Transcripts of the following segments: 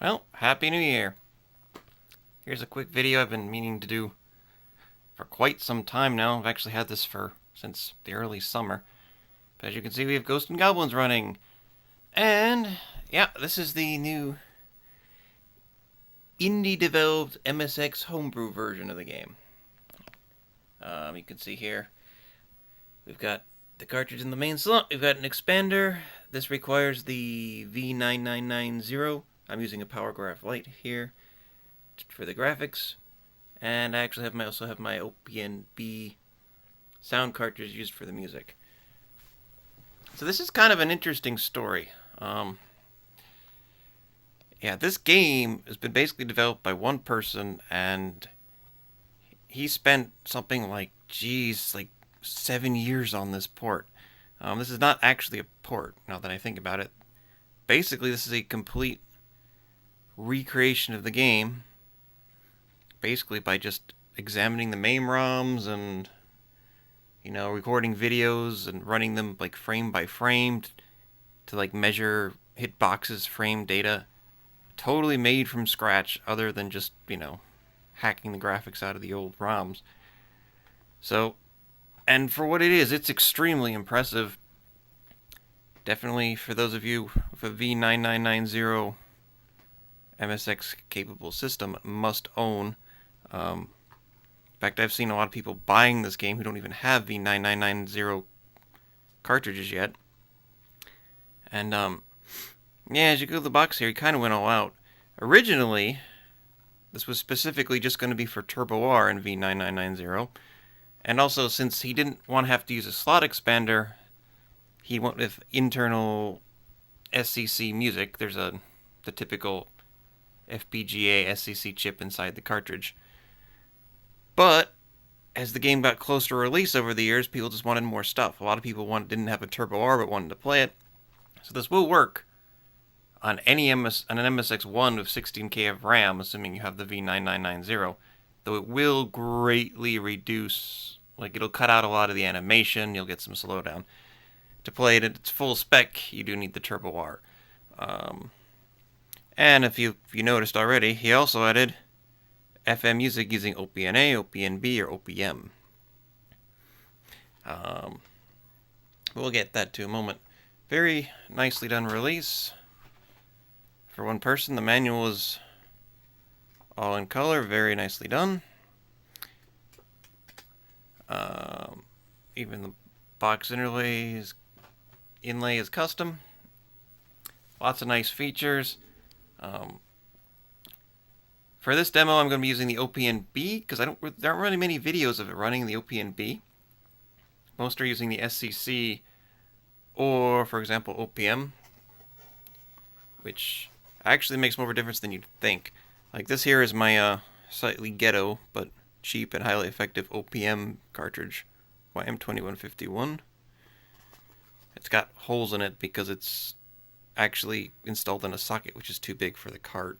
Well, Happy New Year. Here's a quick video I've been meaning to do for quite some time now. I've actually had this since the early summer. But as you can see, we have Ghosts N Goblins running. And, yeah, this is the new indie-developed MSX homebrew version of the game. You can see here, we've got the cartridge in the main slot. We've got an expander. This requires the V9990. I'm using a PowerGraph Lite here for the graphics, and I actually also have my OPNB sound cartridge used for the music. So this is kind of an interesting story. This game has been basically developed by one person, and he spent something like 7 years on this port. This is not actually a port, now that I think about it. Basically, this is a complete recreation of the game, basically by just examining the MAME ROMs and, recording videos and running them like frame by frame to like measure hitboxes, frame data. Totally made from scratch, other than just, hacking the graphics out of the old ROMs. So, and for what it is, it's extremely impressive. Definitely for those of you with a V9990 MSX capable system, must own. In fact, I've seen a lot of people buying this game who don't even have V9990 cartridges yet. And as you go to the box here, he kind of went all out. Originally, this was specifically just going to be for Turbo R and V9990. And also, since he didn't want to have to use a slot expander, he went with internal SCC music. There's the typical FPGA SCC chip inside the cartridge. But as the game got closer to release over the years, people just wanted more stuff. A lot of people didn't have a Turbo R but wanted to play it. So this will work on an MSX1 with 16K of RAM, assuming you have the V9990. Though it will greatly reduce, it'll cut out a lot of the animation, you'll get some slowdown. To play it at its full spec, you do need the Turbo R. And if you noticed already, he also added FM music using OPNA, OPNB, or OPM. We'll get that to a moment. Very nicely done release. For one person, the manual is all in color, very nicely done. Even the box inlay is custom. Lots of nice features. For this demo, I'm going to be using the OPNB because there aren't really many videos of it running the OPNB. Most are using the SCC or, for example, OPM, which actually makes more of a difference than you'd think. Like this here is my slightly ghetto but cheap and highly effective OPM cartridge, YM2151. It's got holes in it because it's actually installed in a socket which is too big for the cart.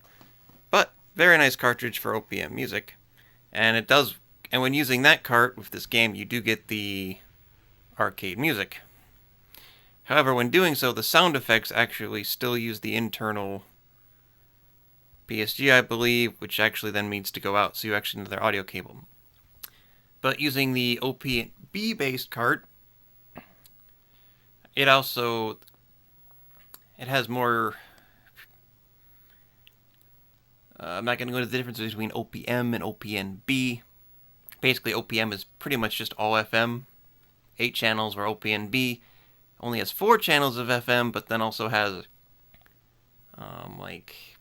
But very nice cartridge for OPM music. And when using that cart with this game, you do get the arcade music. However, when doing so, the sound effects actually still use the internal PSG, I believe, which actually then needs to go out, so you actually need their audio cable. But using the OPNB based cart, it has more. I'm not going to go into the difference between OPM and OPNB. Basically, OPM is pretty much just all FM, 8 channels, where OPNB only has 4 channels of FM, but then also has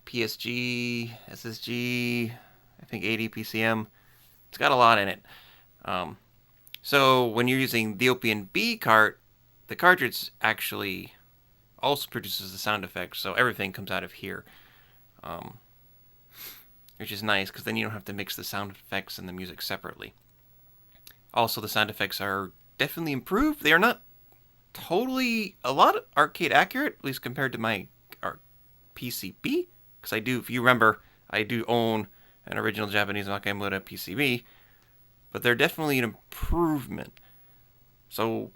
PSG, SSG, I think 80 PCM. It's got a lot in it. So when you're using the OPNB cart, the cartridge actually also produces the sound effects, so everything comes out of here. Which is nice, because then you don't have to mix the sound effects and the music separately. Also, the sound effects are definitely improved. They are not totally a lot arcade accurate, at least compared to my PCB. Because if you remember, I do own an original Japanese Nakamura PCB. But they're definitely an improvement. So,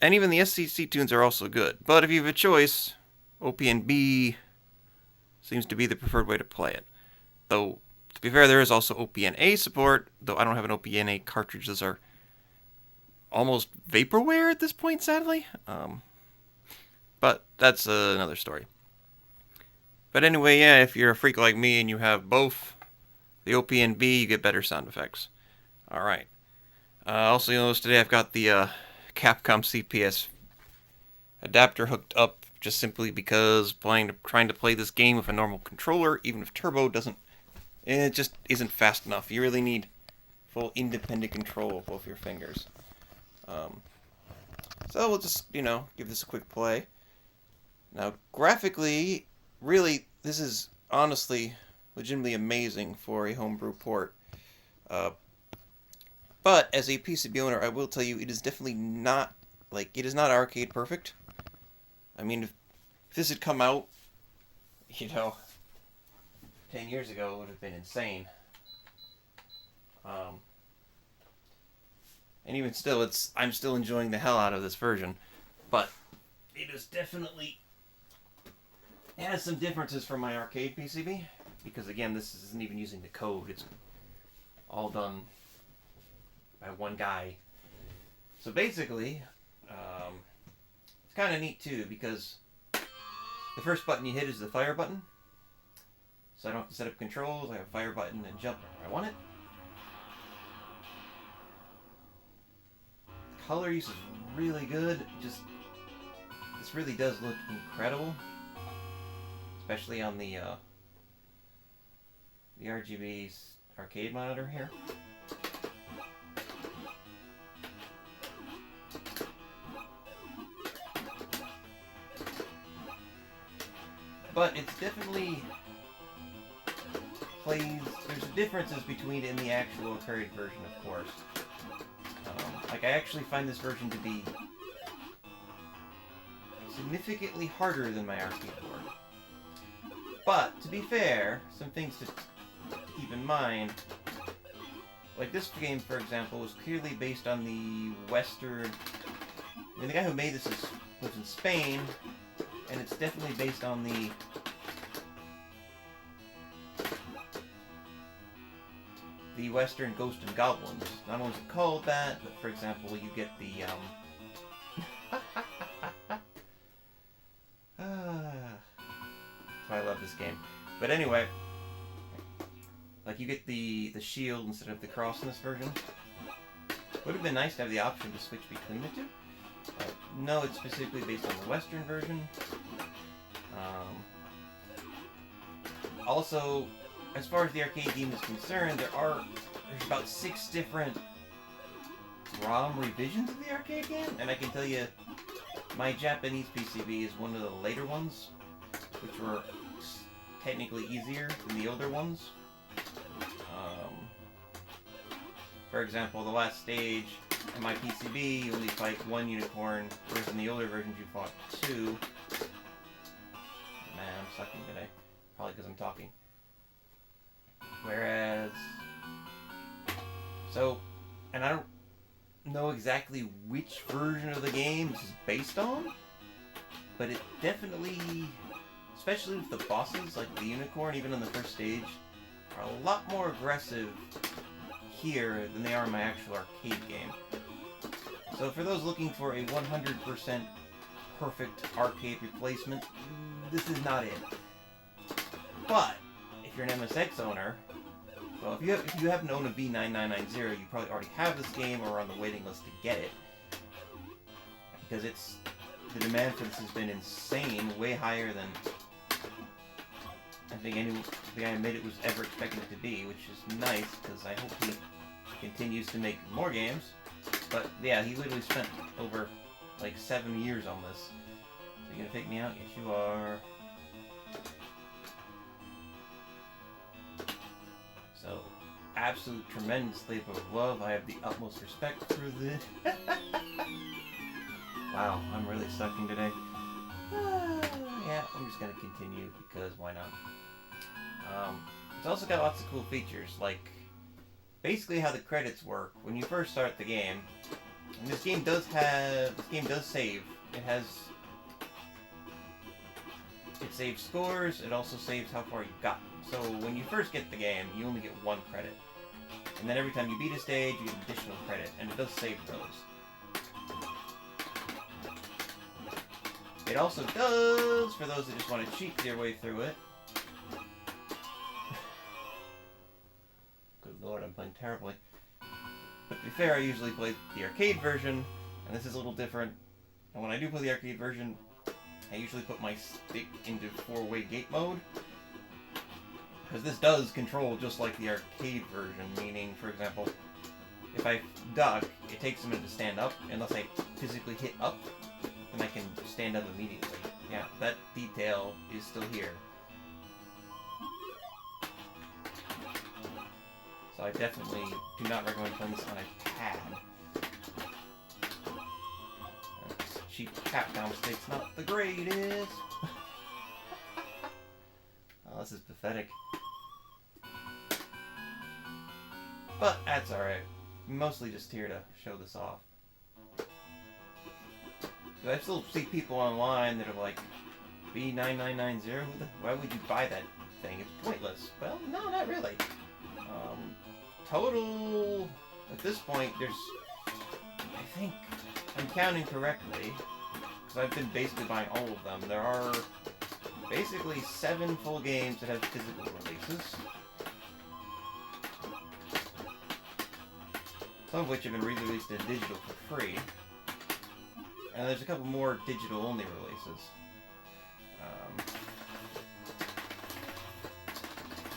and even the SCC tunes are also good. But if you have a choice, OPNB seems to be the preferred way to play it. Though, to be fair, there is also OPNA support, though I don't have an OPNA cartridge. Those are almost vaporware at this point, sadly. But that's another story. But anyway, yeah, if you're a freak like me and you have both the OPNB, you get better sound effects. Alright. Also, you'll notice today I've got the Capcom CPS adapter hooked up just simply because trying to play this game with a normal controller, even if turbo it just isn't fast enough. You really need full independent control of both your fingers. So we'll just, give this a quick play. Now, graphically, really, this is honestly, legitimately amazing for a homebrew port. But as a PCB owner, I will tell you, it is definitely not, it is not arcade perfect. I mean, if this had come out, 10 years ago, it would have been insane. And even still, I'm still enjoying the hell out of this version. But it is definitely, it has some differences from my arcade PCB. Because again, this isn't even using the code. It's all done by one guy. So basically, it's kind of neat too, because the first button you hit is the fire button. So I don't have to set up controls. I have a fire button and jump where I want it. The color use is really good. This really does look incredible, especially on the RGB arcade monitor here. But it's definitely there's differences between it and the actual arcade version, of course. I actually find this version to be significantly harder than my arcade board. But, to be fair, some things to keep in mind. Like this game, for example, was clearly based on the Western... I mean, the guy who made this lives in Spain, and it's definitely based on the Western Ghosts N Goblins. Not only is it called that, but for example, you get the that's why I love this game. But anyway, like you get the shield instead of the cross in this version. Would have been nice to have the option to switch between the two. No, it's specifically based on the Western version. Also, as far as the arcade game is concerned, there's about 6 different ROM revisions of the arcade game, and I can tell you, my Japanese PCB is one of the later ones, which were technically easier than the older ones. For example, the last stage in my PCB, you only fight 1 unicorn, whereas in the older versions you fought 2. Man, I'm sucking today. Probably because I'm talking. Whereas... So, and I don't know exactly which version of the game this is based on, but it definitely, especially with the bosses, like the unicorn, even on the first stage, are a lot more aggressive here than they are in my actual arcade game. So for those looking for a 100% perfect arcade replacement, this is not it. But if you're an MSX owner, well, if you happen to own a V9990, you probably already have this game or are on the waiting list to get it, because the demand for this has been insane, way higher than I think the guy who made it was ever expecting it to be, which is nice, because I hope he continues to make more games. But yeah, he literally spent over like 7 years on this. So you gonna take me out? Yes, you are. So, absolute tremendous labor of love. I have the utmost respect for this. Wow, I'm really sucking today. Yeah, I'm just gonna continue because why not? It's also got lots of cool features, like basically how the credits work when you first start the game. And this game does save. It has It saves scores, it also saves how far you've gotten. So when you first get the game, you only get 1 credit. And then every time you beat a stage, you get additional credit, and it does save those. It also does, for those that just want to cheat their way through it. Good lord, I'm playing terribly. But to be fair, I usually play the arcade version, and this is a little different. And when I do play the arcade version, I usually put my stick into 4-way gate mode. Because this does control just like the arcade version, meaning, for example, if I duck, it takes a minute to stand up. Unless I physically hit up, then I can stand up immediately. Yeah, that detail is still here. So I definitely do not recommend playing this on a pad. Cheap Capcom stick's not the greatest. Oh, this is pathetic. But that's alright. Mostly just here to show this off. I still see people online that are like, V9990? Why would you buy that thing? It's pointless. Well, no, not really. Total, at this point, there's, I think, I'm counting correctly, because I've been basically buying all of them. There are basically 7 full games that have physical releases. Some of which have been re-released in digital for free. And there's a couple more digital-only releases.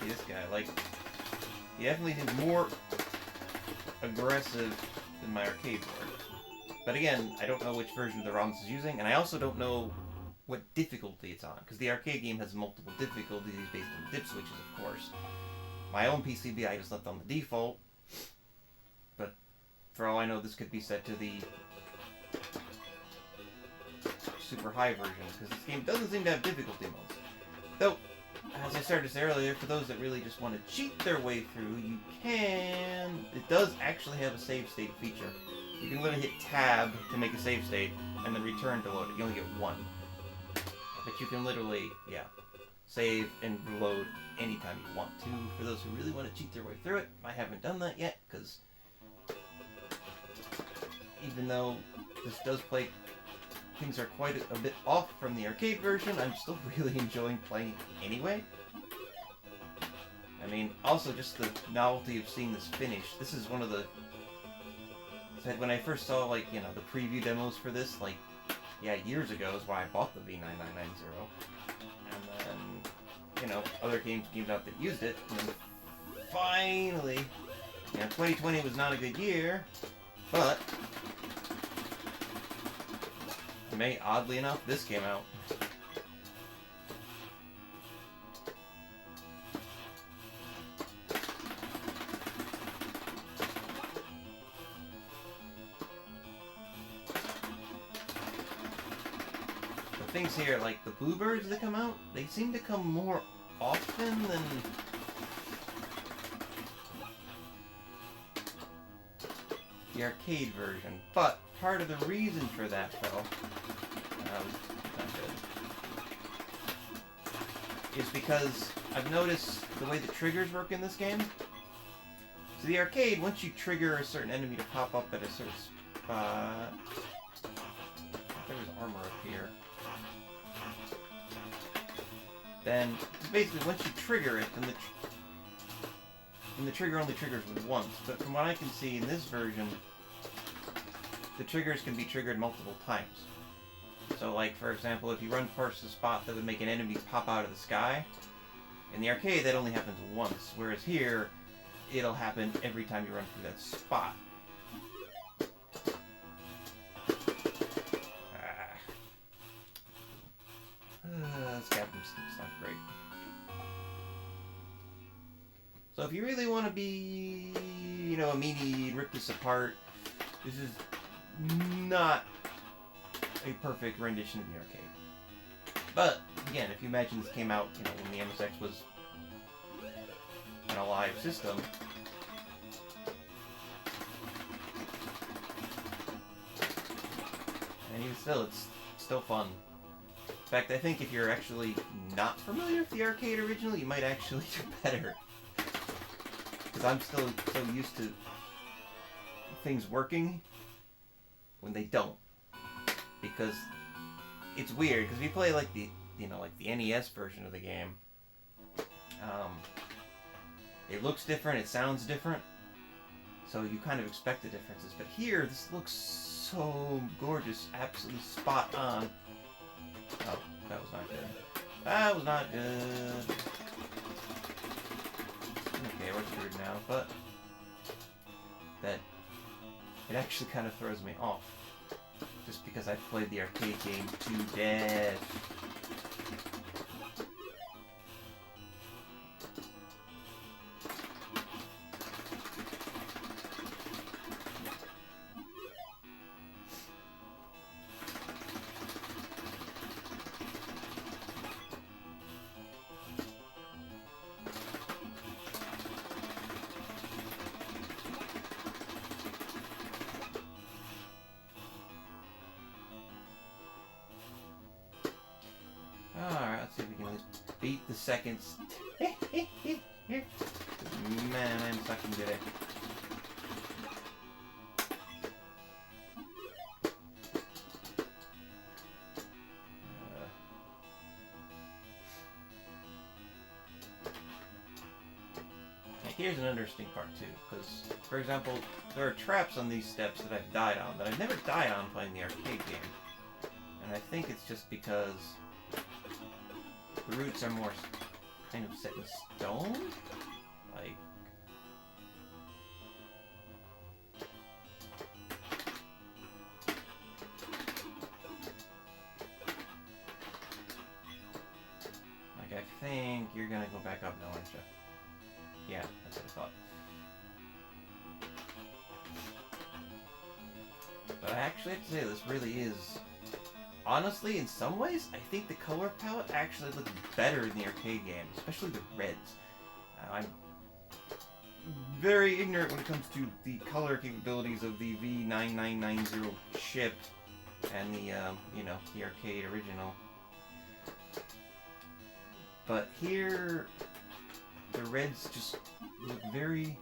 See this guy, like, he definitely seems more aggressive than my arcade board. But again, I don't know which version of the ROM this is using, and I also don't know what difficulty it's on, because the arcade game has multiple difficulties based on dip switches, of course. My own PCB I just left on the default, but for all I know this could be set to the super high version, because this game doesn't seem to have difficulty modes. Though, as I started to say earlier, for those that really just want to cheat their way through, you can... It does actually have a save state feature. You can literally hit tab to make a save state, and then return to load it. You only get 1. But you can literally, yeah, save and reload anytime you want to. For those who really want to cheat their way through it, I haven't done that yet, because even though this does play... Things are quite a bit off from the arcade version, I'm still really enjoying playing it anyway. I mean, also just the novelty of seeing this finished. This is one of the... When I first saw, like, you know, the preview demos for this, like, yeah, years ago is why I bought the V9990. And then, you know, other games came out that used it, and then finally, you know, 2020 was not a good year, but... oddly enough, this came out. The things here, like the bluebirds that come out, they seem to come more often than... the arcade version, but part of the reason for that, though, is because I've noticed the way the triggers work in this game. So the arcade, once you trigger a certain enemy to pop up at a certain spot... There's armor up here. Then, basically, once you trigger it, then the trigger only triggers once. But from what I can see in this version, the triggers can be triggered multiple times. So, like, for example, if you run past a spot that would make an enemy pop out of the sky, in the arcade that only happens once, whereas here, it'll happen every time you run through that spot. This Captain Stick's not great. So if you really want to be, you know, a meanie, rip this apart, this is not a perfect rendition of the arcade. But, again, if you imagine this came out, you know, when the MSX was an alive system, and even still, it's still fun. In fact, I think if you're actually not familiar with the arcade original, you might actually do better. Because I'm still so used to things working when they don't. Because it's weird, because if you play like the, like the NES version of the game, it looks different, it sounds different, so you kind of expect the differences. But here, this looks so gorgeous, absolutely spot on. Oh, that was not good. That was not good. Okay, we're screwed now, but that it actually kind of throws me off. Just because I've played the arcade game to death. Alright, let's see if we can at least beat the seconds. Man, I'm sucking today. Here's an interesting part too, because, for example, there are traps on these steps that I've died on that I've never died on playing the arcade game. And I think it's just because the roots are more kind of set in stone? Like... I think you're gonna go back up now, aren't you? Yeah, that's what I thought. But I actually have to say, this really is... Honestly, in some ways, I think the color palette actually looks better in the arcade game, especially the reds. I'm very ignorant when it comes to the color capabilities of the V9990 chip and the, the arcade original. But here, the reds just look very...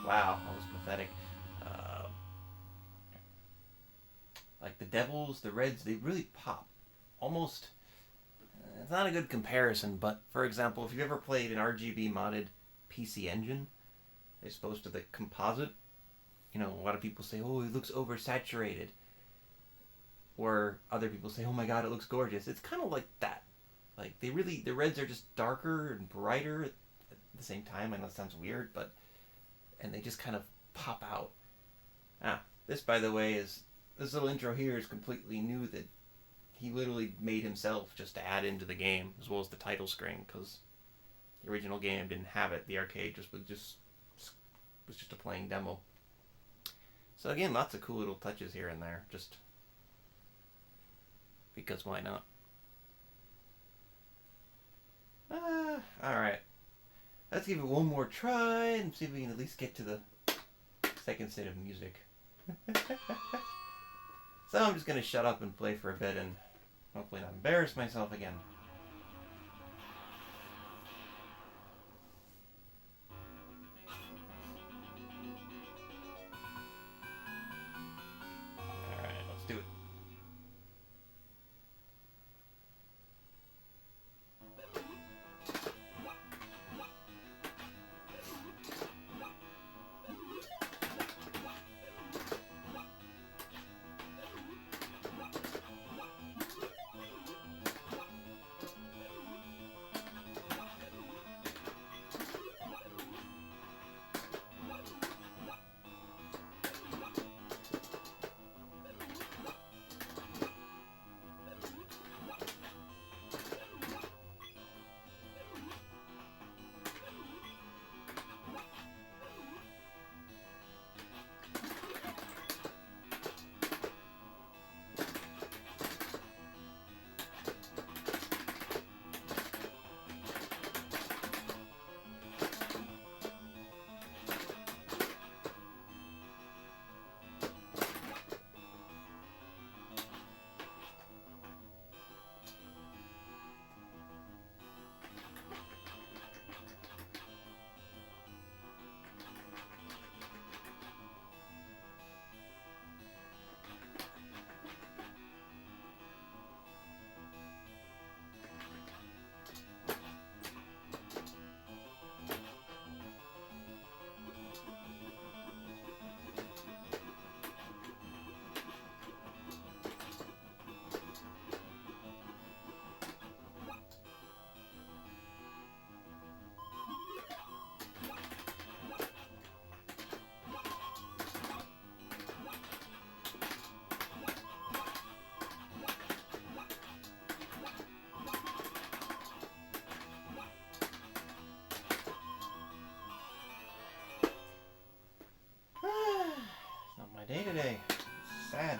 Wow, that was pathetic. Like the devils, the reds, they really pop. Almost, it's not a good comparison, but for example, if you've ever played an RGB modded PC Engine, as opposed to the composite, a lot of people say, oh, it looks oversaturated. Or other people say, oh my god, it looks gorgeous. It's kind of like that. Like, the reds are just darker and brighter at the same time. I know it sounds weird, but, and they just kind of pop out. This, by the way, this little intro here is completely new, that he literally made himself just to add into the game, as well as the title screen, because the original game didn't have it. The arcade was just a plain demo. So again, lots of cool little touches here and there, just because why not? Alright. Let's give it one more try and see if we can at least get to the second set of music. So I'm just going to shut up and play for a bit and hopefully not embarrass myself again. Alright, let's do it. sad.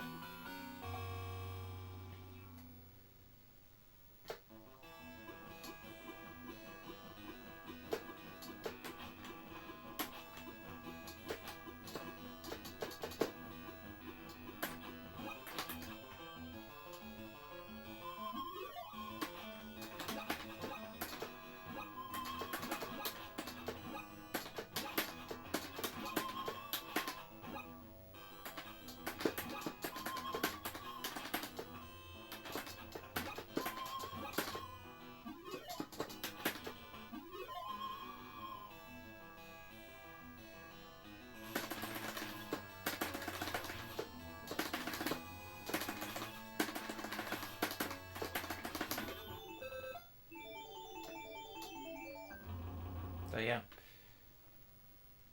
So yeah.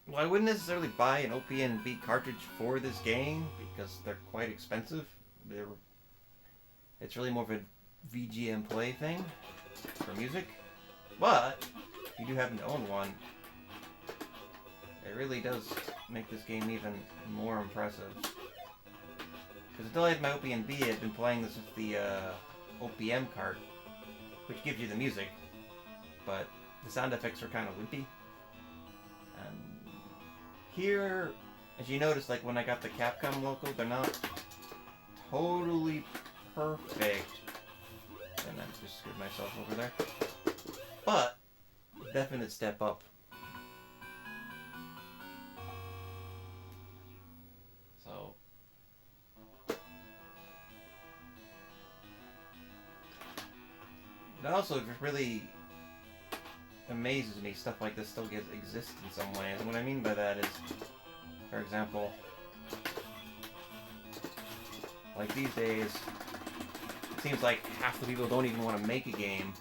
Well, I wouldn't necessarily buy an OPNB cartridge for this game because they're quite expensive. It's really more of a VGM play thing for music. But if you do happen to own one, it really does make this game even more impressive. Because until I had my OPNB, I had been playing this with the OPM cart, which gives you the music, but the sound effects are kind of wimpy. And here, as you notice, like when I got the Capcom logo, they're not totally perfect. And I just screwed myself over there. But, definite step up. So, it also just really amazes me stuff like this still exists in some ways. And what I mean by that is, for example, like these days, it seems like half the people don't even want to make a game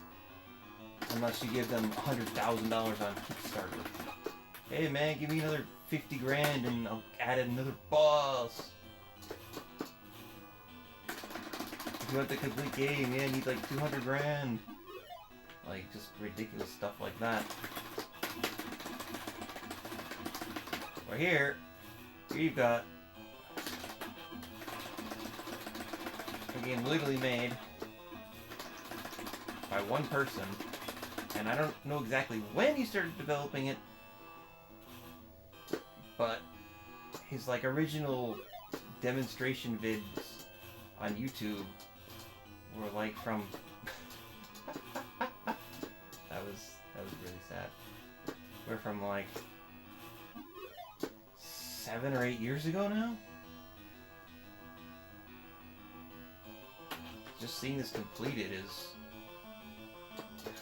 unless you give them $100,000 on Kickstarter. Hey man, give me another 50 grand and I'll add another boss. If you want the complete game, yeah, you need like 200 grand. Like, just ridiculous stuff like that. Or here you've got a game literally made by one person, and I don't know exactly when he started developing it, but his like original demonstration vids on YouTube were like from that was really sad. We're from like 7 or 8 years ago now. Just seeing this completed is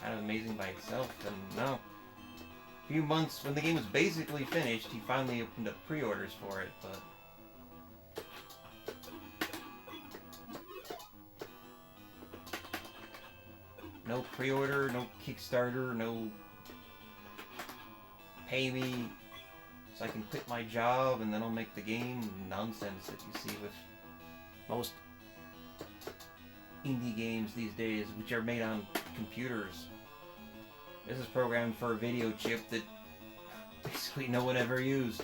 kind of amazing by itself. And now, a few months when the game was basically finished, he finally opened up pre-orders for it, but no pre-order, no Kickstarter, no pay me so I can quit my job and then I'll make the game nonsense that you see with most indie games these days, which are made on computers. This is programmed for a video chip that basically no one ever used.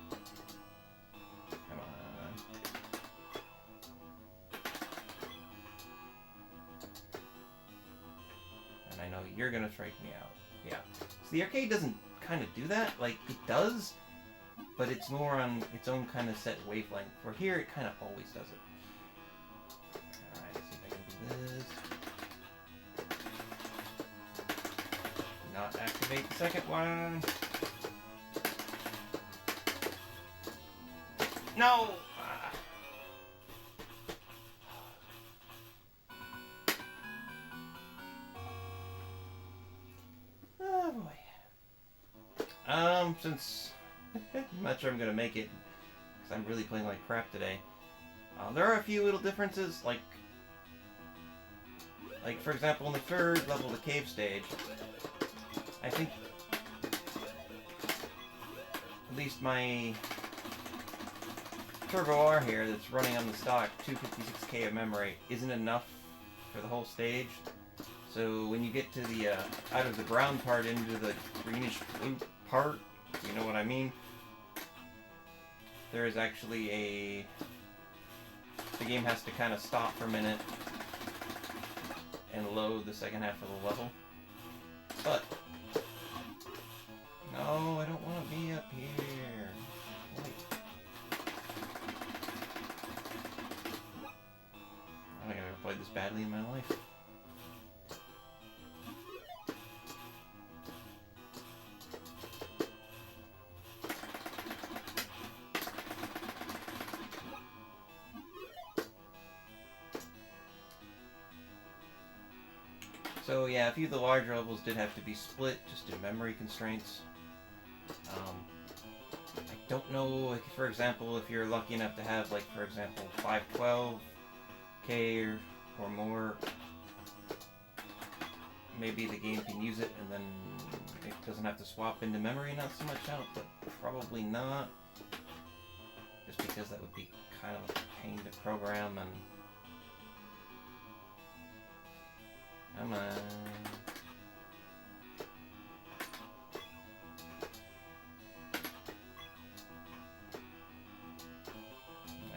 Come on. And I know you're gonna strike me out. Yeah. So the arcade doesn't kind of do that. Like, it does, but it's more on its own kind of set wavelength. For here, it kind of always does it. Alright, let's see if I can do this. Not activate the second one. No! Oh boy. Since I'm not sure I'm gonna make it, because I'm really playing like crap today. There are a few little differences, like for example, in the third level of the cave stage, I think at least my Turbo R here that's running on the stock 256K of memory isn't enough for the whole stage. So when you get to the out of the brown part into the greenish blue part, you know what I mean? There is actually a game has to kind of stop for a minute and load the second half of the level. But no, I don't want to be up here. Wait. I don't think I've ever played this badly in my life. So yeah, a few of the larger levels did have to be split just due to memory constraints. I don't know, like, for example, if you're lucky enough to have, like, for example, 512K or more, maybe the game can use it and then it doesn't have to swap into memory not so much out, but probably not. Just because that would be kind of a pain to program and... Come on. Now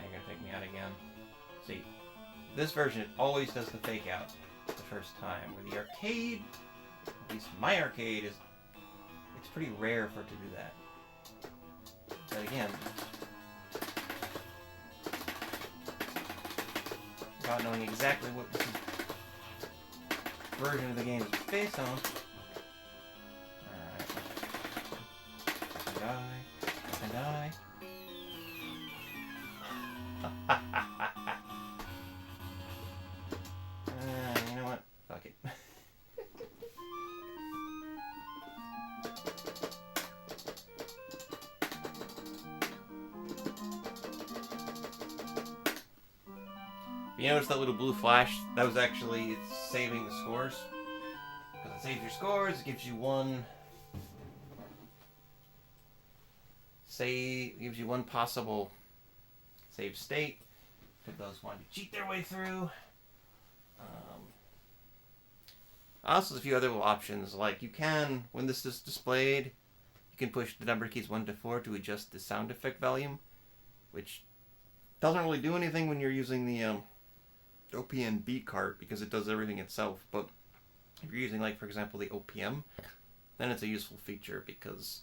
you're gonna take me out again. See, this version, it always does the fake out the first time. Where the arcade, at least my arcade, it's pretty rare for it to do that. But again, without knowing exactly what this version of the game is based on. Alright. Die. You know what? Fuck it. You notice that little blue flash? That was actually saving the scores. Because it saves your scores, it gives you one possible save state for those wanting to cheat their way through. Also, there's a few other little options, like you can, when this is displayed, you can push the number keys 1 to 4 to adjust the sound effect volume, which doesn't really do anything when you're using the OPNB cart because it does everything itself. But if you're using, like, for example, the OPM, then it's a useful feature because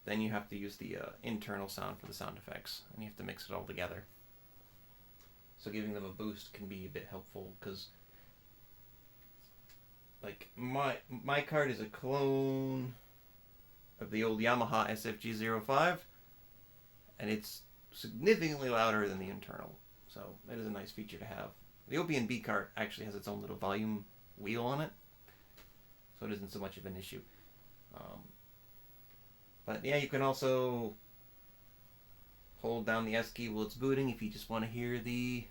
then you have to use the internal sound for the sound effects and you have to mix it all together. So giving them a boost can be a bit helpful because, like, my cart is a clone of the old Yamaha SFG05 and it's significantly louder than the internal. So that is a nice feature to have. The OPNB cart actually has its own little volume wheel on it, so it isn't so much of an issue. But yeah, you can also hold down the S key while it's booting if you just want to hear the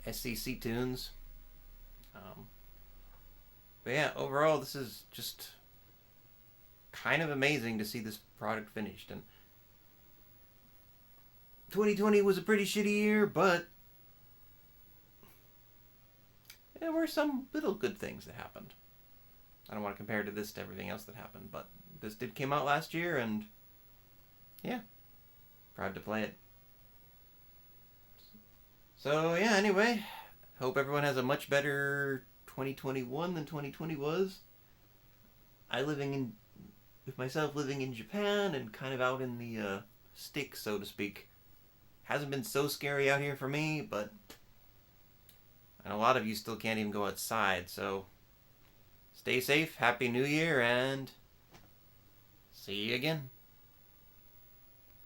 SCC tunes. But yeah, overall, this is just kind of amazing to see this product finished. And 2020 was a pretty shitty year, but there were some little good things that happened. I don't want to compare this to everything else that happened, but this did came out last year, and yeah, proud to play it. So yeah, anyway, hope everyone has a much better 2021 than 2020 was. With myself living in Japan and kind of out in the sticks, so to speak. Hasn't been so scary out here for me, but and a lot of you still can't even go outside, so stay safe, Happy New Year, and see you again.